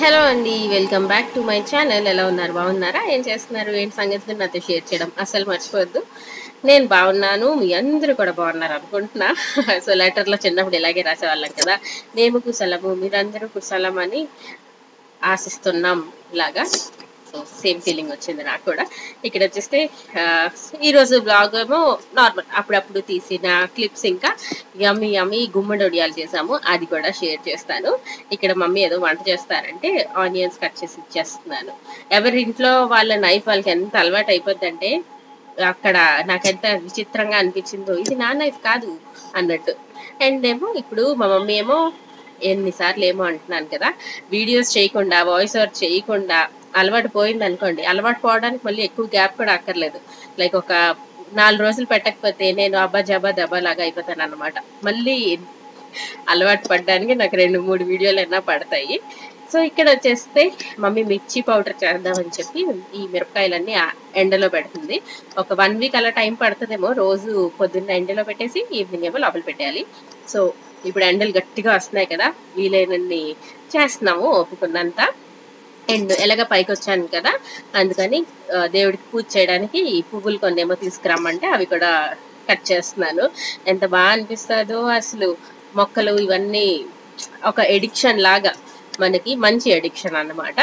Hello అండి, welcome back to my channel. ఎలా ఉన్నారు? బాగున్నారా? ఏం చేస్తున్నారు? ఏంటి సంగతులు నాతో షేర్ చేయడం అస్సలు మర్చిపోవద్దు. నేను బాగున్నాను, మీ అందరూ కూడా బాగున్నారు అనుకుంటున్నా. సో లెటర్లో చిన్నప్పుడు ఇలాగే రాసేవాళ్ళం కదా, మేము కుశలము మీరందరూ కుశలం అని ఆశిస్తున్నాం ఇలాగా. సో సేమ్ ఫీలింగ్ వచ్చింది నాకు కూడా. ఇక్కడ వచ్చేస్తే ఈరోజు బ్లాగ్ ఏమో నార్మల్ అప్పుడప్పుడు తీసిన క్లిప్స్, ఇంకా యమ్మీ యమ్మీ గుమ్మడి వడియాలు చేసాము, అది కూడా షేర్ చేస్తాను. ఇక్కడ మమ్మీ ఏదో వంట చేస్తారంటే ఆనియన్స్ కట్ చేసి ఇచ్చేస్తున్నాను. ఎవరి ఇంట్లో వాళ్ళ నైఫ్ వాళ్ళకి ఎంత అలవాటు అయిపోద్దంటే అక్కడ నాకెంత విచిత్రంగా అనిపించిందో, ఇది నా నైఫ్ కాదు అన్నట్టు. అండ్ ఏమో ఇప్పుడు మా మమ్మీ ఏమో ఎన్నిసార్లు ఏమో అంటున్నాను కదా, వీడియోస్ చేయకుండా వాయిస్ ఓవర్ చేయకుండా అలవాటు పోయింది అనుకోండి, అలవాటు పోవడానికి మళ్ళీ ఎక్కువ గ్యాప్ కూడా అక్కర్లేదు. లైక్ ఒక 4 రోజులు పెట్టకపోతే నేను అబ్బా జబా దబా లాగా అయిపోతాను అనమాట. మళ్ళీ అలవాటు పడడానికి నాకు 2-3 వీడియోలు అయినా పడతాయి. సో ఇక్కడ వచ్చేస్తే మమ్మీ మిర్చి పౌడర్ చేద్దామని చెప్పి ఈ మిరపకాయలన్నీ ఎండలో పెడుతుంది. ఒక 1 వీక్ అలా టైం పడుతుందేమో. రోజు పొద్దున్న ఎండలో పెట్టేసి ఈవినింగ్ ఏమో లోపల పెట్టేయాలి. సో ఇప్పుడు ఎండలు గట్టిగా వస్తున్నాయి కదా, వీలైనన్ని చేస్తున్నాము ఒప్పుకున్నంత. అండ్ ఎలాగ పైకి వచ్చాను కదా, అందుకని దేవుడికి పూజ చేయడానికి ఈ పువ్వులు కొన్నేమో తీసుకురమ్మంటే అవి కూడా కట్ చేస్తున్నాను. ఎంత బాగా అనిపిస్తుందో అసలు. మొక్కలు ఇవన్నీ ఒక ఎడిక్షన్ లాగా, మనకి మంచి ఎడిక్షన్ అన్నమాట.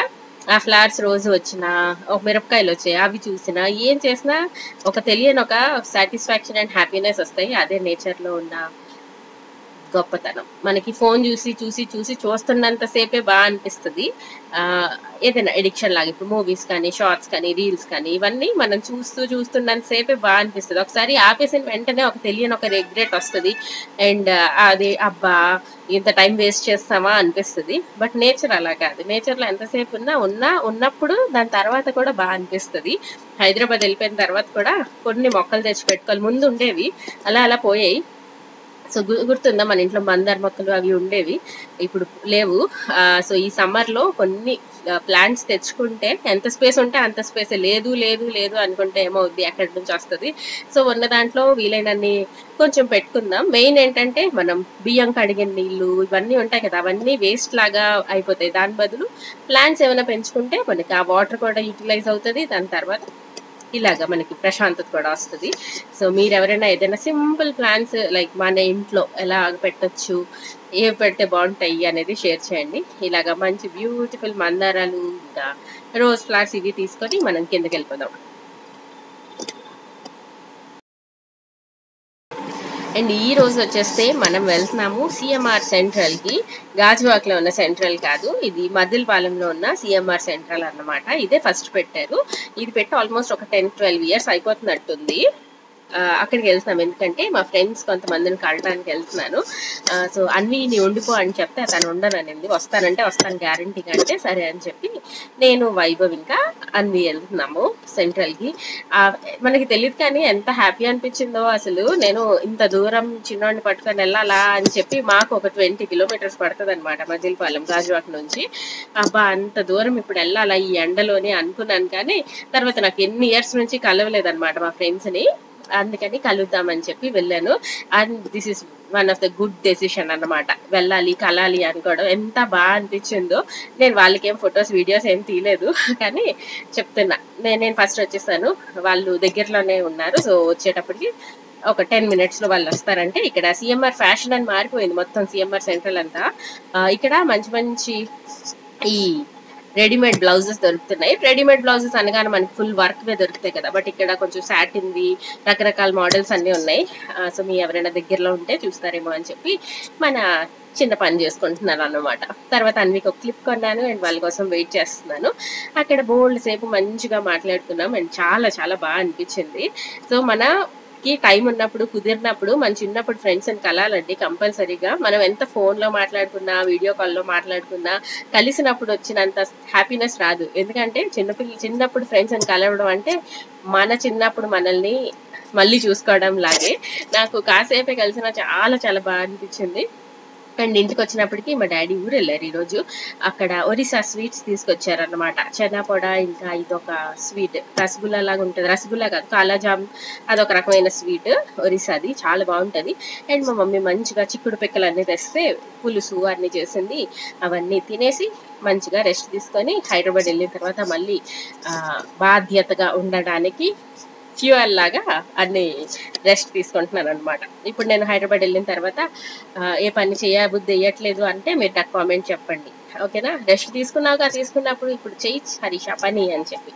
ఆ ఫ్లవర్స్ రోజు వచ్చినా, ఒక మిరపకాయలు వచ్చాయి అవి చూసినా, ఏం చేసినా ఒక తెలియని ఒక సాటిస్ఫాక్షన్ అండ్ హ్యాపీనెస్ వస్తాయి. అదే నేచర్లో ఉన్న గొప్పతనం. మనకి ఫోన్ చూసి చూస్తున్నంత సేపే బాగా అనిపిస్తుంది. ఏదైనా ఎడిక్షన్ లాగా, ఇప్పుడు మూవీస్ కానీ, షార్ట్స్ కానీ, రీల్స్ కానీ, ఇవన్నీ మనం చూస్తున్నంత సేపే బాగా అనిపిస్తుంది. ఒకసారి ఆపేసిన వెంటనే ఒక తెలియని ఒక రిగ్రెట్ వస్తుంది. అండ్ అది అబ్బా ఇంత టైం వేస్ట్ చేస్తామా అనిపిస్తుంది. బట్ నేచర్ అలా కాదు. నేచర్లో ఎంతసేపు ఉన్నప్పుడు దాని తర్వాత కూడా బాగా అనిపిస్తుంది. హైదరాబాద్ వెళ్ళిపోయిన తర్వాత కూడా కొన్ని మొక్కలు తెచ్చి పెట్టుకోవాలి. ముందు ఉండేవి, అలా పోయాయి. సో గుర్తుందా, మన ఇంట్లో మందార మొక్కలు అవి ఉండేవి, ఇప్పుడు లేవు. సో ఈ సమ్మర్ లో కొన్ని ప్లాంట్స్ తెచ్చుకుంటే ఎంత స్పేస్ ఉంటే అంత స్పేస్, లేదు అనుకుంటే ఏమవుద్ది, ఎక్కడి నుంచి వస్తుంది. సో ఉన్న దాంట్లో వీలైనన్ని కొంచెం పెట్టుకుందాం. మెయిన్ ఏంటంటే మనం బియ్యం కడిగిన నీళ్లు ఇవన్నీ ఉంటాయి కదా, అవన్నీ వేస్ట్ లాగా అయిపోతాయి. దాని బదులు ప్లాంట్స్ ఏమైనా పెంచుకుంటే మనకి ఆ వాటర్ కూడా యూటిలైజ్ అవుతుంది. దాని తర్వాత ఇలాగా మనకి ప్రశాంతత కూడా వస్తుంది. సో మీరు ఎవరైనా ఏదైనా సింపుల్ ప్లాన్స్ లైక్ మన ఇంట్లో ఎలా పెట్టొచ్చు, ఏ పెడితే బాగుంటాయి అనేది షేర్ చేయండి. ఇలాగా మంచి బ్యూటిఫుల్ మందారాలు, ఇంకా రోజ్ ఫ్లవర్స్ ఇవి తీసుకొని మనం కిందకి వెళ్ళిపోదాం. అండ్ ఈ రోజు వచ్చేస్తే మనం వెళ్తున్నాము సిఎంఆర్ సెంట్రల్ కి. గాజువాక్ లో ఉన్న సెంట్రల్ కాదు, ఇది మద్దిలపాలెంలో ఉన్న సిఎంఆర్ సెంట్రల్ అన్నమాట. ఇదే ఫస్ట్ పెట్టారు. ఇది పెట్టి ఆల్మోస్ట్ ఒక 10-12 ఇయర్స్ అయిపోతున్నట్టుంది. అక్కడికి వెళ్తున్నాం, ఎందుకంటే మా ఫ్రెండ్స్ కొంతమందిని కలవడానికి వెళ్తున్నాను. సో అన్విని ఉండిపో అని చెప్తే తను ఉండననింది. వస్తానంటే వస్తాను గ్యారంటీగా అంటే సరే అని చెప్పి నేను, వైభవ్, ఇంకా అన్వి వెళ్తున్నాము సెంట్రల్ కి. మనకి తెలియదు కానీ ఎంత హ్యాపీ అనిపించిందో అసలు. నేను ఇంత దూరం చిన్నోడిని పట్టుకొని వెళ్ళాలా అని చెప్పి, మాకు ఒక 20 కిలోమీటర్స్ పడుతుంది అనమాట మజిలీపాలెం గాజువాక్ నుంచి. అబ్బా అంత దూరం ఇప్పుడు వెళ్ళాలా ఈ ఎండలోనే అనుకున్నాను. కానీ తర్వాత నాకు ఎన్ని ఇయర్స్ నుంచి కలవలేదన్నమాట మా ఫ్రెండ్స్ ని, అందుకని కలుద్దామని చెప్పి వెళ్ళాను. And this is one of the good decision అన్నమాట. వెళ్ళాలి కలాలి అనుకోవడం ఎంత బాగా అనిపించిందో. నేను వాళ్ళకి ఏం ఫొటోస్ వీడియోస్ ఏం తీయలేదు, కానీ చెప్తున్నా. నేను ఫస్ట్ వచ్చేసాను, వాళ్ళు దగ్గరలోనే ఉన్నారు. సో వచ్చేటప్పటికి ఒక 10 మినిట్స్ లో వాళ్ళు వస్తారంటే, ఇక్కడ సిఎంఆర్ ఫ్యాషన్ అని మారిపోయింది మొత్తం సిఎంఆర్ సెంట్రల్ అంతా. ఇక్కడ మంచి ఈ రెడీమేడ్ బ్లౌజెస్ దొరుకుతున్నాయి. రెడీమేడ్ బ్లౌజెస్ అనగానే మనకి ఫుల్ వర్క్ వే దొరుకుతాయి కదా, బట్ ఇక్కడ కొంచెం సాటిన్వి రకరకాల మోడల్స్ అన్నీ ఉన్నాయి. సో మీ ఎవరైనా దగ్గరలో ఉంటే చూస్తారేమో అని చెప్పి మన చిన్న పని చేసుకుంటున్నాను అన్నమాట. తర్వాత అన్వికి ఒక క్లిప్ కొన్నాను అండ్ వాళ్ళ కోసం వెయిట్ చేస్తున్నాను. అక్కడ బోల్డ్ సేపు మంచిగా మాట్లాడుకున్నాం అండ్ చాలా బాగా అనిపించింది. సో మనకి టైం ఉన్నప్పుడు, కుదిరినప్పుడు, మన చిన్నప్పుడు ఫ్రెండ్స్ అని కలాలండి కంపల్సరీగా. మనం ఎంత ఫోన్లో మాట్లాడుకున్నా, వీడియో కాల్లో మాట్లాడుకున్నా, కలిసినప్పుడు వచ్చినంత హ్యాపీనెస్ రాదు. ఎందుకంటే చిన్నప్పుడు ఫ్రెండ్స్ అని కలవడం అంటే మన చిన్నప్పుడు మనల్ని మళ్ళీ చూసుకోవడం లాగే. నాకు కాసేపే కలిసిన చాలా బాగా అనిపించింది. అండ్ ఇంటికి వచ్చినప్పటికి మా డాడీ ఊరు వెళ్ళారు ఈరోజు. అక్కడ ఒరిస్సా స్వీట్స్ తీసుకొచ్చారనమాట. చెనాపొడ, ఇంకా ఇదొక స్వీట్ రసగుల్లా లాగా ఉంటుంది. రసగుల్లా కాదు, కాలాజామ్, అదొక రకమైన స్వీట్ ఒరిస్సాది, చాలా బాగుంటది. అండ్ మా మమ్మీ మంచిగా చిక్కుడు పిక్కలు అన్ని తెస్తే పులుసు అన్ని చేసింది. అవన్నీ తినేసి మంచిగా రెస్ట్ తీసుకొని హైదరాబాద్ వెళ్ళిన తర్వాత మళ్ళీ బాధ్యతగా ఉండడానికి ఫ్యూయల్ లాగా అన్ని రెస్ట్ తీసుకుంటున్నాను అనమాట. ఇప్పుడు నేను హైదరాబాద్ వెళ్ళిన తర్వాత ఏ పని చేయబుద్ధి వేయట్లేదు అంటే మీరు నాకు కామెంట్ చెప్పండి, ఓకేనా? రెస్ట్ తీసుకున్నప్పుడు ఇప్పుడు చెయ్యి హరీష పని అని చెప్పి.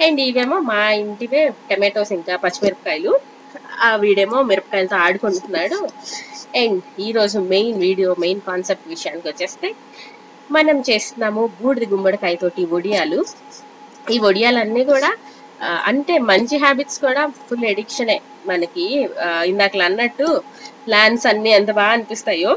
అండ్ ఇవేమో మా ఇంటివే టమాటోస్ ఇంకా పచ్చిమిరపకాయలు. వీడేమో మిరపకాయలతో ఆడుకుంటున్నాడు. అండ్ ఈరోజు మెయిన్ కాన్సెప్ట్ విషయానికి వచ్చేస్తే మనం చేస్తున్నాము బూడిద గుమ్మడికాయతోటి వడియాలు. ఈ వడియాలన్నీ కూడా అంటే మంచి హ్యాబిట్స్ కూడా ఫుల్ ఎడిక్షనే మనకి. ఇందాక అన్నట్టు ప్లాన్స్ అన్ని ఎంత బాగా అనిపిస్తాయో,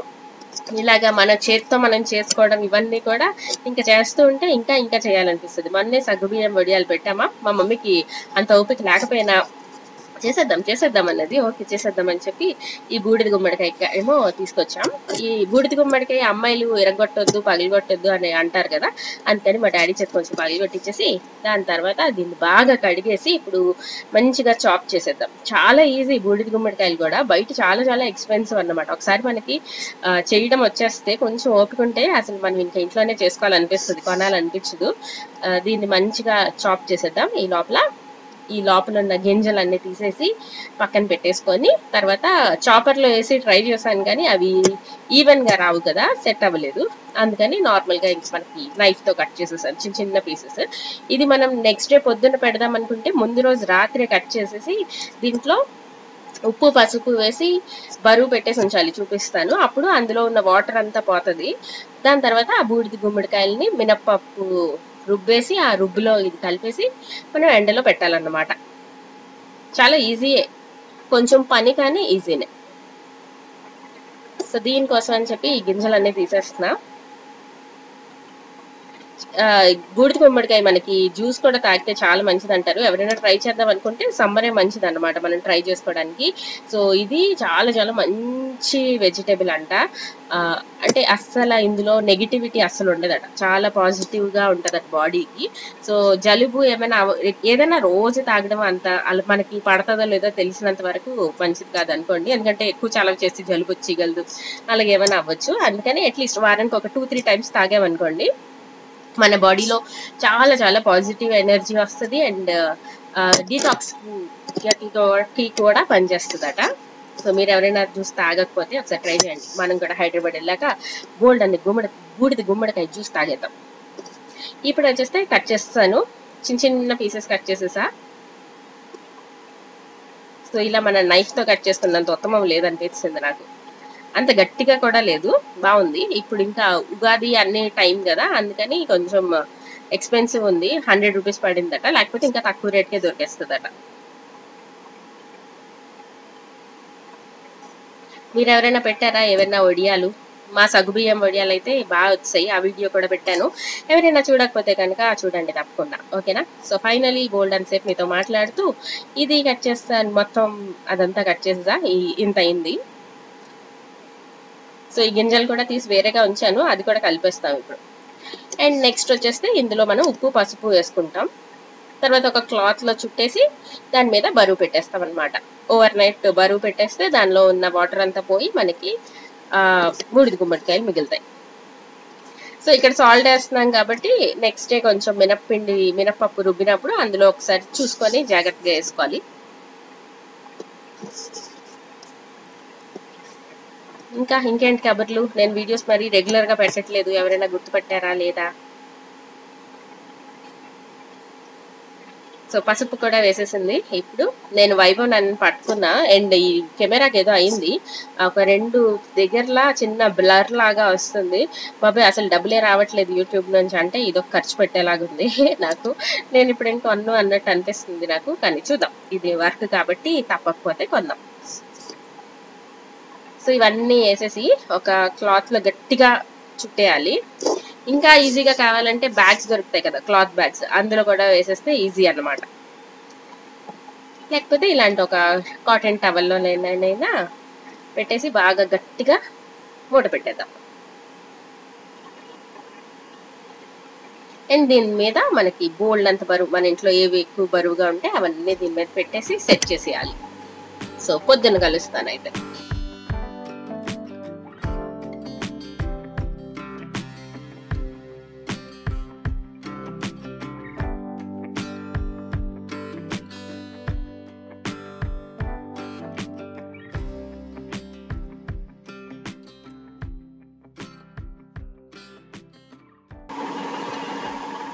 ఇలాగా మన చేతితో మనం చేసుకోవడం ఇవన్నీ కూడా ఇంకా చేస్తూ ఉంటే ఇంకా ఇంకా చేయాలనిపిస్తుంది. మొన్నే సగ్గుబియ్యం వడియాలు పెట్టామా, మా మమ్మీకి అంత ఓపిక లేకపోయినా చేసేద్దాం అన్నది. ఓకే చేసేద్దాం అని చెప్పి ఈ బూడిద గుమ్మడికాయ ఏమో తీసుకొచ్చాం. ఈ బూడిద గుమ్మడికాయ అమ్మాయిలు ఎరగొట్టొద్దు పగిలిగొట్టొద్దు అని అంటారు కదా, అందుకని మా డాడీ చేతి కొంచెం పగిలిగొట్టించేసి దాని తర్వాత దీన్ని బాగా కడిగేసి ఇప్పుడు మంచిగా చాప్ చేసేద్దాం. చాలా ఈజీ బూడిద గుమ్మడికాయలు కూడా, బయట చాలా చాలా ఎక్స్పెన్సివ్ అన్నమాట. ఒకసారి మనకి చేయడం వచ్చేస్తే కొంచెం ఓపిక ఉంటే అసలు మనం ఇంకా ఇంట్లోనే చేసుకోవాలనిపిస్తుంది, కొనాలనిపించదు. దీన్ని మంచిగా చాప్ చేసేద్దాం. ఈ లోపల ఉన్న గింజలన్నీ తీసేసి పక్కన పెట్టేసుకొని తర్వాత చాపర్లో వేసి ట్రై చేశాను, కానీ అవి ఈవెన్ గా రావు కదా, సెట్ అవ్వలేదు. అందుకని నార్మల్ గా ఇంక మనకి నైఫ్ తో కట్ చేసేసాను చిన్న చిన్న పీసెస్. ఇది మనం నెక్స్ట్ డే పొద్దున్న పెడదాం అనుకుంటే ముందు రోజు రాత్రి కట్ చేసేసి దీంట్లో ఉప్పు పసుపు వేసి బరువు పెట్టేసి ఉంచాలి, చూపిస్తాను. అప్పుడు అందులో ఉన్న వాటర్ అంతా పోతుంది. దాని తర్వాత ఆ బూడిద గుమ్మడికాయలని మినప్పప్పు రుబ్బేసి ఆ రుబ్బులో ఇది కలిపేసి మనం ఎండలో పెట్టాలన్నమాట. చాలా ఈజీయే, కొంచెం పని కానీ ఈజీనే. సో దీనికోసం అని చెప్పి ఈ గింజలన్నీ తీసేస్తున్నా. బూడిద గుమ్మడికాయ మనకి జ్యూస్ కూడా తాగితే చాలా మంచిది అంటారు. ఎవరైనా ట్రై చేద్దాం అనుకుంటే సమ్మరే మంచిది అన్నమాట మనం ట్రై చేసుకోవడానికి. సో ఇది చాలా చాలా మంచి వెజిటేబుల్ అంట. అంటే అస్సలు ఇందులో నెగిటివిటీ అస్సలు ఉండదట, చాలా పాజిటివ్ గా ఉంటదట బాడీకి. సో జలుబు ఏదైనా రోజు తాగడం అంత మనకి పడుతుందో లేదో తెలిసినంత వరకు మంచిది కాదు అనుకోండి. ఎందుకంటే ఎక్కువ చలవ చేసి జలుబు వచ్చేయగలదు, అలాగే ఏమైనా అవ్వచ్చు. అందుకని అట్లీస్ట్ వారానికి ఒక 2-3 టైమ్స్ తాగామనుకోండి మన బాడీలో చాలా చాలా పాజిటివ్ ఎనర్జీ వస్తుంది. అండ్ డీటాక్స్ కి కూడా పనిచేస్తుందట. సో మీరు ఎవరైనా జ్యూస్ తాగకపోతే ఒకసారి ట్రై చేయండి. మనం కూడా హైదరాబాద్ వెళ్ళాక బోల్డ్ అన్ని బూడిద గుమ్మడికాయ జ్యూస్ తాగేద్దాం. ఇప్పుడు వచ్చేస్తే కట్ చేస్తాను, చిన్న చిన్న పీసెస్ కట్ చేసేసా. సో ఇలా మన నైఫ్ తో కట్ చేస్తున్నంత ఉత్తమం లేదనిపిస్తుంది నాకు, అంత గట్టిగా కూడా లేదు, బాగుంది. ఇప్పుడు ఇంకా ఉగాది అన్ని టైం కదా, అందుకని కొంచెం ఎక్స్పెన్సివ్ ఉంది. 100 రూపీస్ పడిందట, లేకపోతే ఇంకా తక్కువ రేట్కే దొరికేస్తుందట. మీరు ఎవరైనా పెట్టారా ఏమైనా వడియాలు? మా సగ్గుబియ్యం వడియాలు అయితే బాగా వచ్చాయి, ఆ వీడియో కూడా పెట్టాను. ఎవరైనా చూడకపోతే కనుక చూడండి తప్పకుండా, ఓకేనా? సో ఫైనలీ గోల్డెన్ సేపు మీతో మాట్లాడుతూ ఇది కట్ చేస్తాను, మొత్తం అదంతా కట్ చేసేదా ఇంత అయింది. సో ఈ గింజలు కూడా తీసి వేరేగా ఉంచాను, అది కూడా కలిపేస్తాం ఇప్పుడు. అండ్ నెక్స్ట్ వచ్చేస్తే ఇందులో మనం ఉప్పు పసుపు వేసుకుంటాం. తర్వాత ఒక క్లాత్ లో చుట్టేసి దాని మీద బరువు పెట్టేస్తాం అనమాట. ఓవర్ నైట్ బరువు పెట్టేస్తే దానిలో ఉన్న వాటర్ అంతా పోయి మనకి బూడిద గుమ్మడికాయలు మిగులుతాయి. సో ఇక్కడ సాల్ట్ వేస్తున్నాం కాబట్టి నెక్స్ట్ డే కొంచెం మినప్పప్పు రుబ్బినప్పుడు అందులో ఒకసారి చూసుకొని జాగ్రత్తగా వేసుకోవాలి. ఇంకేంటి కబుర్లు? నేను వీడియోస్ మరి రెగ్యులర్ గా పెట్టట్లేదు, ఎవరైనా గుర్తుపట్టారా లేదా? సో పసుపు కూడా వేసేసింది. ఇప్పుడు నేను వైభవ్ నన్ను పట్టుకున్నా, అండ్ ఈ కెమెరాకి ఏదో అయింది, ఒక 2 దగ్గరలా చిన్న బ్లర్ లాగా వస్తుంది. బాబాయ్ అసలు డబ్బులే రావట్లేదు యూట్యూబ్ నుంచి, అంటే ఇదొక ఖర్చు పెట్టేలాగుంది నాకు. నేను ఇప్పుడు ఇంకా అన్నట్టు అనిపిస్తుంది నాకు, కానీ చూద్దాం, ఇది వర్క్ కాబట్టి తప్పకపోతే కొందాం. సో ఇవన్నీ వేసేసి ఒక క్లాత్ లో గట్టిగా చుట్టేయాలి. ఇంకా ఈజీగా కావాలంటే బ్యాగ్స్ దొరుకుతాయి కదా, క్లాత్ బ్యాగ్స్, అందులో కూడా వేసేస్తే ఈజీ అన్నమాట. లేకపోతే ఇలాంటి ఒక కాటన్ టవల్లో పెట్టేసి బాగా గట్టిగా మూట పెట్టేద్దాం. అండ్ దీని మీద మనకి బోల్డ్ అంత బరువు, మన ఇంట్లో ఏవి ఎక్కువ బరువుగా ఉంటే అవన్నీ దీని మీద పెట్టేసి సెట్ చేసేయాలి. సో పొద్దున్న కలుస్తాను అయితే.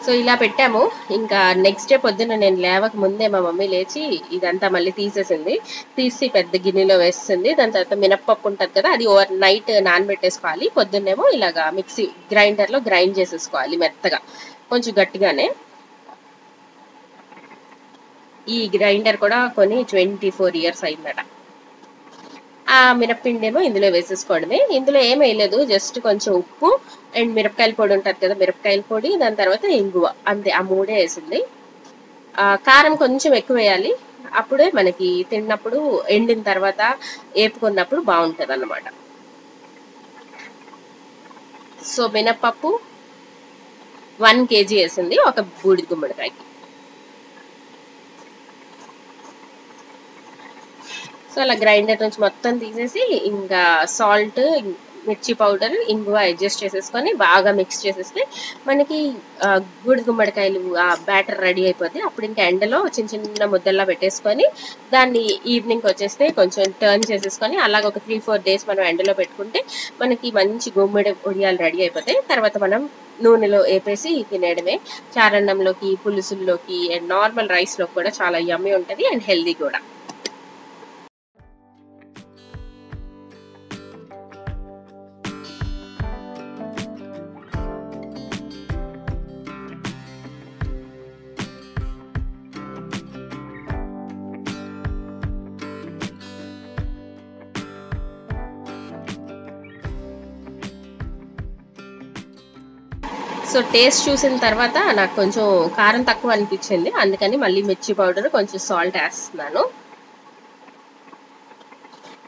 సో ఇలా పెట్టాము. ఇంకా నెక్స్ట్ డే పొద్దున్న నేను లేవక ముందే మా మమ్మీ లేచి ఇదంతా మళ్ళీ తీసేసింది. తీసి పెద్ద గిన్నెలో వేస్తుంది. దాని తర్వాత మినప్పప్పు ఉంటుంది కదా, అది ఓవర్ నైట్ నానబెట్టేసుకోవాలి. పొద్దున్నేమో ఇలాగా మిక్సీ గ్రైండర్లో గ్రైండ్ చేసేసుకోవాలి మెత్తగా, కొంచెం గట్టిగానే. ఈ గ్రైండర్ కూడా కొని 24 years అయిందట. ఆ మినప్పిండి ఏమో ఇందులో వేసేసుకోవడమే. ఇందులో ఏం వేయలేదు, జస్ట్ కొంచెం ఉప్పు అండ్ మిరపకాయల పొడి ఉంటుంది కదా, మిరపకాయల పొడి, దాని తర్వాత ఇంగువ, అంతే. ఆ మూడే వేసింది. కారం కొంచెం ఎక్కువ వేయాలి, అప్పుడే మనకి తిన్నప్పుడు ఎండిన తర్వాత వేపుకున్నప్పుడు బాగుంటుంది అన్నమాట. సో మినప్పప్పు 1 kg వేసింది ఒక బూడిద గుమ్మడికాయకి. సో అలా గ్రైండర్ నుంచి మొత్తం తీసేసి ఇంకా సాల్ట్, మిర్చి పౌడర్, ఇంగువ అడ్జస్ట్ చేసేసుకొని బాగా మిక్స్ చేసేస్తే మనకి బూడిద గుమ్మడికాయలు ఆ బ్యాటర్ రెడీ అయిపోద్ది. అప్పుడు ఇంకా ఎండలో చిన్న చిన్న ముద్దల్లా పెట్టేసుకొని దాన్ని ఈవినింగ్ వచ్చేస్తే కొంచెం టర్న్ చేసేసుకొని అలాగ ఒక 3-4 days మనం ఎండలో పెట్టుకుంటే మనకి మంచి గుమ్మడి ఒడియాలు రెడీ అయిపోతాయి. తర్వాత మనం నూనెలో వేపేసి తినేయడమే. చారన్నంలోకి, పులుసుల్లోకి అండ్ నార్మల్ రైస్లోకి కూడా చాలా యమ్మీ ఉంటుంది అండ్ హెల్దీ కూడా. సో టేస్ట్ చూసిన తర్వాత నాకు కొంచెం కారం తక్కువ అనిపించింది, అందుకని మళ్ళీ మిర్చి పౌడర్, కొంచెం సాల్ట్ వేస్తున్నాను.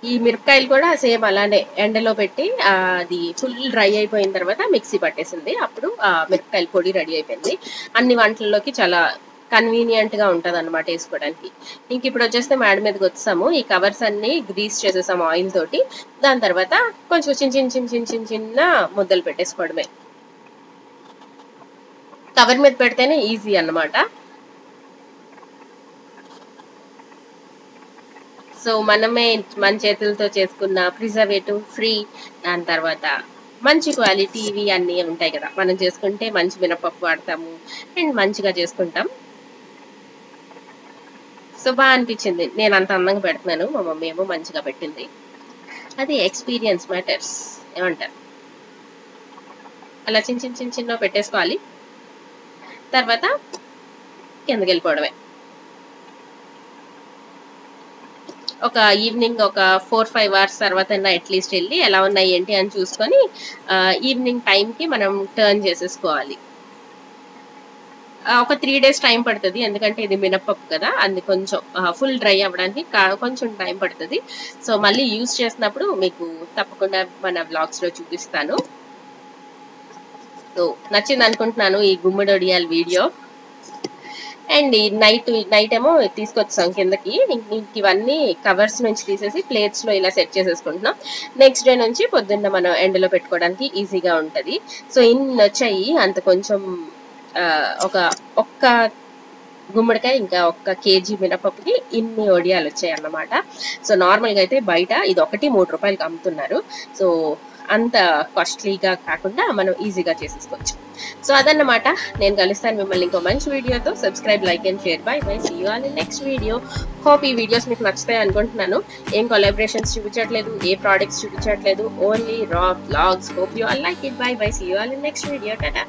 ఈ మిరపకాయలు కూడా సేమ్ అలానే ఎండలో పెట్టి అది ఫుల్ డ్రై అయిపోయిన తర్వాత మిక్సీ పట్టేసింది. అప్పుడు మిరపకాయల పొడి రెడీ అయిపోయింది. అన్ని వంటల్లోకి చాలా కన్వీనియంట్ గా ఉంటది అన్నమాట వేసుకోవడానికి. ఇంక ఇప్పుడు వచ్చేస్తే మేడ మీదకి వచ్చాము. ఈ కవర్స్ అన్ని గ్రీస్ చేసేసాము ఆయిల్ తోటి. దాని తర్వాత కొంచెం చిన్న ముద్దలు పెట్టేసుకోవడమే. కవర్ మీద పెడితేనే ఈజీ అన్నమాట. సో మనమే మన చేతులతో చేసుకున్న ప్రిజర్వేటివ్ ఫ్రీ, దాని తర్వాత మంచి క్వాలిటీ ఇవి అన్నీ ఉంటాయి కదా, మనం చేసుకుంటే మంచి మినపప్పు వాడతాము అండ్ మంచిగా చేసుకుంటాం. సో బాగా అనిపించింది, నేను అంత అందంగా పెడుతున్నాను, మా మమ్మీ ఏమో మంచిగా పెట్టింది. అది ఎక్స్పీరియన్స్ మ్యాటర్స్ ఏమంటారు. అలా చిన్న పెట్టేసుకోవాలి. తర్వాత కిందకి వెళ్ళిపోవడమే. ఒక ఈవినింగ్ ఒక 4-5 hours తర్వాత అట్లీస్ట్ వెళ్ళి ఎలా ఉన్నాయి ఏంటి అని చూసుకొని ఈవినింగ్ టైంకి మనం టర్న్ చేసేసుకోవాలి. ఒక 3 days టైం పడుతుంది, ఎందుకంటే ఇది మినప్పప్పు కదా, అది కొంచెం ఫుల్ డ్రై అవ్వడానికి కొంచెం టైం పడుతుంది. సో మళ్ళీ యూజ్ చేసినప్పుడు మీకు తప్పకుండా మన వ్లాగ్స్ లో చూపిస్తాను. సో నచ్చింది అనుకుంటున్నాను ఈ గుమ్మడి ఒడియాల వీడియో. అండ్ నైట్ ఏమో తీసుకొచ్చాం కిందకి. ఇవన్నీ కవర్స్ నుంచి తీసేసి ప్లేట్స్ లో ఇలా సెట్ చేసేసుకుంటున్నాం. నెక్స్ట్ డే నుంచి పొద్దున్న మనం ఎండలో పెట్టుకోవడానికి ఈజీగా ఉంటది. సో ఇన్ని వచ్చాయి, అంత కొంచెం ఒక్క గుమ్మడికాయ ఇంకా 1 kg మినపప్పుకి ఇన్ని ఒడియాలు వచ్చాయి అన్నమాట. సో నార్మల్ గా అయితే బయట ఇది ఒకటి 3 రూపాయలకి అమ్ముతున్నారు. సో అంత కాస్ట్లీగా కాకుండా మనం ఈజీగా చేసేసుకోవచ్చు. సో అదన్నమాట, నేను కలుస్తాను మిమ్మల్ని ఇంకో మంచి వీడియోతో. Subscribe, like and share. Bye bye, see you all in next వీడియో. హోప్ ఈ వీడియోస్ మీకు నచ్చుతాయి అనుకుంటున్నాను. ఏం కొలాబరేషన్స్ చూపించట్లేదు, ఏ ప్రోడక్ట్స్ చూపించట్లేదు, only raw vlogs. Hope you all like it. Bye bye, see you all in next వీడియో. టాటా.